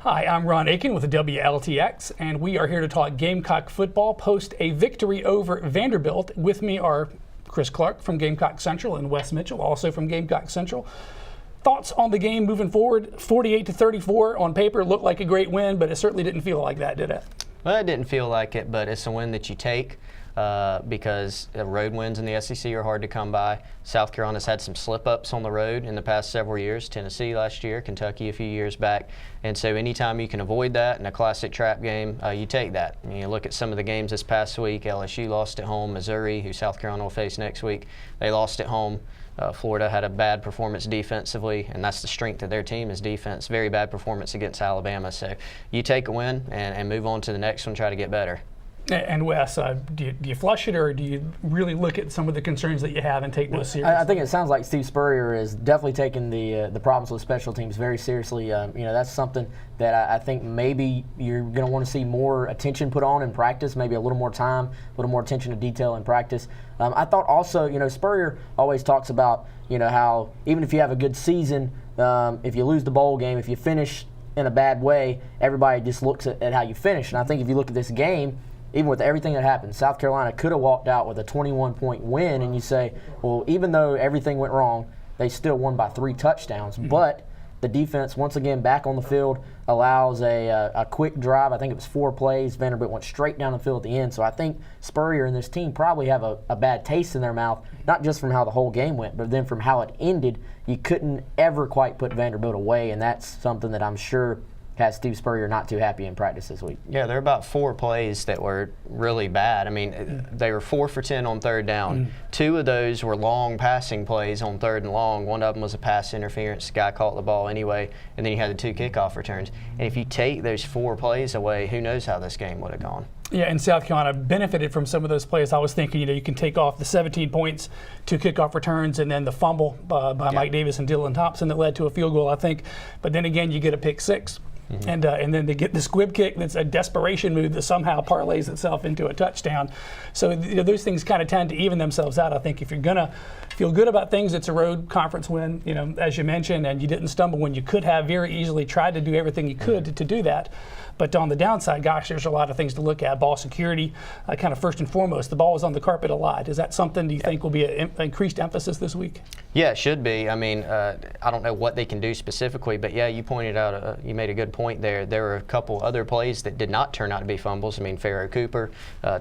Hi, I'm Ron Aiken with WLTX, and we are here to talk Gamecock football post a victory over Vanderbilt. With me are Chris Clark from Gamecock Central and Wes Mitchell, also from Gamecock Central. Thoughts on the game moving forward? 48-34 on paper looked like a great win, but it certainly didn't feel like that, did it? Well, it didn't feel like it, but it's a win that you take because road wins in the SEC are hard to come by. South Carolina's had some slip-ups on the road in the past several years. Tennessee last year, Kentucky a few years back. And so anytime you can avoid that in a classic trap game, you take that. And you look at some of the games this past week. LSU lost at home. Missouri, who South Carolina will face next week, they lost at home. Florida had a bad performance defensively, and that's the strength of their team is defense. Very bad performance against Alabama. So you take a win and move on to the next one, try to get better. And Wes, do you flush it, or do you really look at some of the concerns that you have and take those seriously? I think it sounds like Steve Spurrier is definitely taking the problems with special teams very seriously. That's something that I think maybe you're going to want to see more attention put on in practice, maybe a little more time, a little more attention to detail in practice. I thought also, Spurrier always talks about, how even if you have a good season, if you lose the bowl game, if you finish in a bad way, everybody just looks at how you finish. And I think if you look at this game, even with everything that happened, South Carolina could have walked out with a 21-point win, and you say, well, even though everything went wrong, they still won by 3 touchdowns. Mm-hmm. But the defense, once again, back on the field, allows a quick drive. I think it was 4 plays. Vanderbilt went straight down the field at the end. So I think Spurrier and this team probably have a bad taste in their mouth, not just from how the whole game went, but then from how it ended. You couldn't ever quite put Vanderbilt away, and that's something that I'm sure has Steve Spurrier not too happy in practice this week. Yeah, there are about 4 plays that were really bad. I mean, they were 4 for 10 on third down. 2 of those were long passing plays on third and long. One of them was a pass interference. The guy caught the ball anyway, and then you had the 2 kickoff returns. And if you take those 4 plays away, who knows how this game would have gone. Yeah, and South Carolina benefited from some of those plays. I was thinking, you can take off the 17 points, 2 kickoff returns, and then the fumble by Mike Davis and Dylan Thompson that led to a field goal, I think. But then again, you get a pick 6. Mm-hmm. And then they get the squib kick that's a desperation move that somehow parlays itself into a touchdown. So those things kind of tend to even themselves out. I think if you're going to feel good about things, it's a road conference win, as you mentioned, and you didn't stumble when you could have very easily tried to do everything you could to do that. But on the downside, gosh, there's a lot of things to look at. Ball security, kind of first and foremost, the ball was on the carpet a lot. Is that something do you think will be an increased emphasis this week? Yeah, it should be. I mean, I don't know what they can do specifically, but yeah, you pointed out, you made a good point there. There were a couple other plays that did not turn out to be fumbles. I mean, Pharaoh Cooper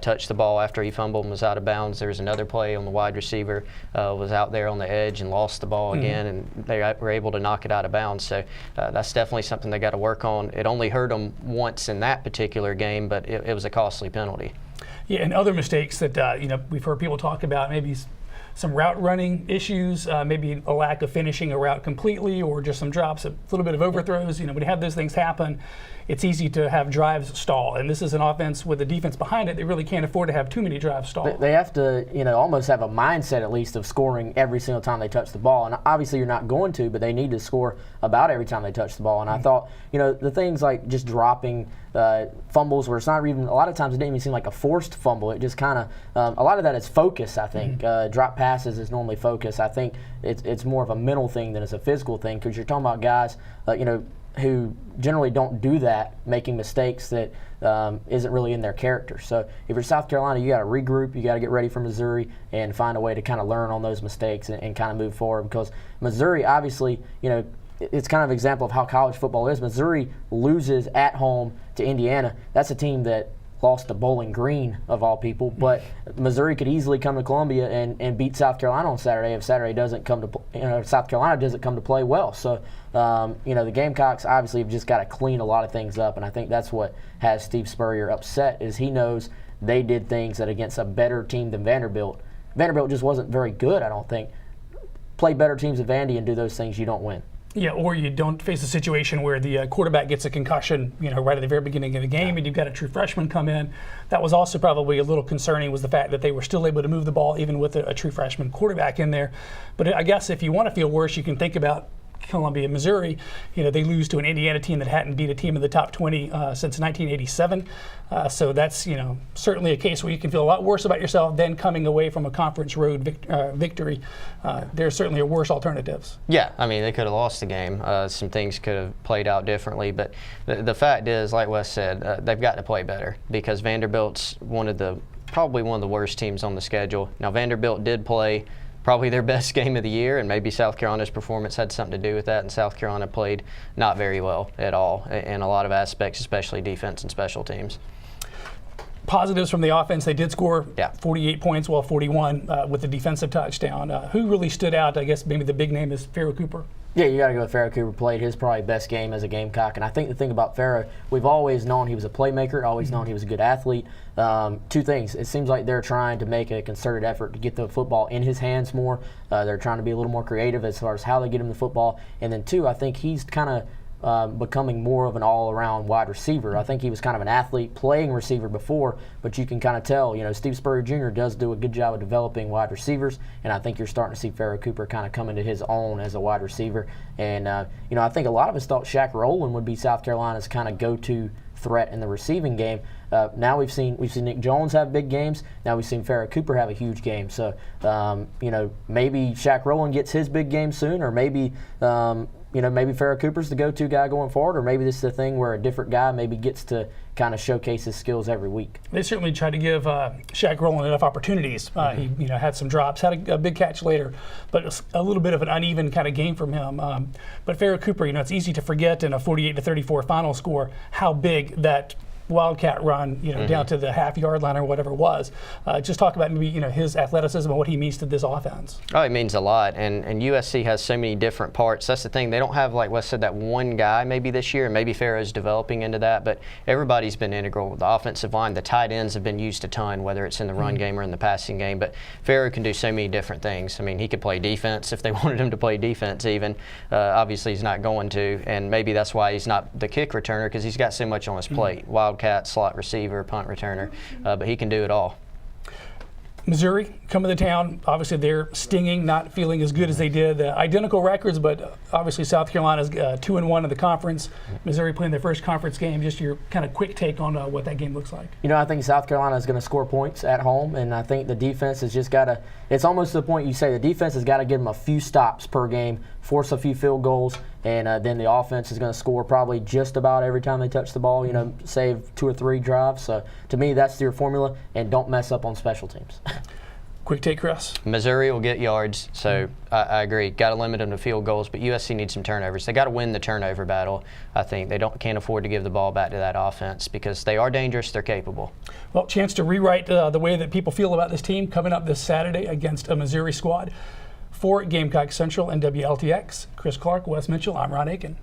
touched the ball after he fumbled and was out of bounds. There was another play on the wide receiver, was out there on the edge and lost the ball again, and they were able to knock it out of bounds. So that's definitely something they got to work on. It only hurt them once in that particular game, but it was a costly penalty. Yeah, and other mistakes that we've heard people talk about, maybe some route running issues, maybe a lack of finishing a route completely, or just some drops, a little bit of overthrows. When you have those things happen, it's easy to have drives stall. And this is an offense with a defense behind it. They really can't afford to have too many drives stall. They have to, almost have a mindset at least of scoring every single time they touch the ball. And obviously you're not going to, but they need to score about every time they touch the ball. And I thought, the things like just dropping fumbles where it's not even, a lot of times it didn't even seem like a forced fumble. It just kind of, a lot of that is focus, I think. Drop passes is normally focus. I think it's more of a mental thing than it's a physical thing, because you're talking about guys, who generally don't do that, making mistakes that isn't really in their character. So if you're South Carolina, you got to regroup, you got to get ready for Missouri and find a way to kind of learn on those mistakes and kind of move forward, because Missouri, obviously, it's kind of an example of how college football is. Missouri loses at home to Indiana. That's a team that lost to Bowling Green, of all people, but Missouri could easily come to Columbia and beat South Carolina on Saturday if Saturday doesn't come to, South Carolina doesn't come to play well. So, the Gamecocks obviously have just got to clean a lot of things up, and I think that's what has Steve Spurrier upset, is he knows they did things that against a better team than Vanderbilt. Vanderbilt just wasn't very good, I don't think. Play better teams than Vandy and do those things, you don't win. Yeah, or you don't face a situation where the quarterback gets a concussion, right at the very beginning of the game, and you've got a true freshman come in. That was also probably a little concerning, was the fact that they were still able to move the ball even with a true freshman quarterback in there. But I guess if you want to feel worse, you can think about Columbia, Missouri, they lose to an Indiana team that hadn't beat a team in the top 20 since 1987. So that's certainly a case where you can feel a lot worse about yourself than coming away from a conference road victory. There's certainly worse alternatives. Yeah, I mean, they could have lost the game. Some things could have played out differently, but the fact is, like Wes said, they've got to play better because Vanderbilt's probably one of the worst teams on the schedule. Now, Vanderbilt did play probably their best game of the year, and maybe South Carolina's performance had something to do with that, and South Carolina played not very well at all in a lot of aspects, especially defense and special teams. Positives from the offense, they did score 48 points, 41 with the defensive touchdown. Who really stood out? I guess maybe the big name is Pharaoh Cooper. Yeah, you got to go with Pharaoh Cooper. Played his probably best game as a Gamecock, and I think the thing about Pharaoh, we've always known he was a playmaker, always known he was a good athlete. Two things: it seems like they're trying to make a concerted effort to get the football in his hands more. They're trying to be a little more creative as far as how they get him the football, and then two, I think he's kind of becoming more of an all-around wide receiver. I think he was kind of an athlete playing receiver before, but you can kind of tell, Steve Spurrier Jr. does do a good job of developing wide receivers, and I think you're starting to see Pharaoh Cooper kind of come into his own as a wide receiver. And, I think a lot of us thought Shaq Rowland would be South Carolina's kind of go-to threat in the receiving game. Now we've seen Nick Jones have big games. Now we've seen Pharaoh Cooper have a huge game. So, maybe Shaq Rowland gets his big game soon, or maybe maybe Pharaoh Cooper's the go-to guy going forward, or maybe this is a thing where a different guy maybe gets to kind of showcase his skills every week. They certainly tried to give Shaq Rowland enough opportunities. He had some drops, had a big catch later, but it was a little bit of an uneven kind of game from him. But Pharaoh Cooper, it's easy to forget in a 48-34 final score how big that Wildcat run, down to the half-yard line or whatever it was. Just talk about maybe his athleticism and what he means to this offense. Oh, it means a lot, and USC has so many different parts. That's the thing. They don't have, like Wes said, that one guy maybe this year, and maybe Pharaoh's developing into that, but everybody's been integral. The offensive line, the tight ends have been used a ton, whether it's in the run game or in the passing game, but Pharaoh can do so many different things. I mean, he could play defense if they wanted him to play defense even. Obviously, he's not going to, and maybe that's why he's not the kick returner, because he's got so much on his plate. Wildcat, slot receiver, punt returner, but he can do it all. Missouri coming to town. Obviously, they're stinging, not feeling as good as they did. Identical records, but obviously South Carolina's 2-1 in the conference. Missouri playing their first conference game. Just your kind of quick take on what that game looks like. I think South Carolina is going to score points at home, and I think the defense has just got to. It's almost to the point you say the defense has got to give them a few stops per game, force a few field goals, and then the offense is going to score probably just about every time they touch the ball. Save 2 or 3 drives. So to me, that's your formula, and don't mess up on special teams. Quick take, Chris. Missouri will get yards, so I agree. Got to limit them to field goals, but USC needs some turnovers. They got to win the turnover battle. I think they can't afford to give the ball back to that offense because they are dangerous. They're capable. Well, chance to rewrite the way that people feel about this team coming up this Saturday against a Missouri squad. For Gamecock Central and WLTX, Chris Clark, Wes Mitchell, I'm Ron Aiken.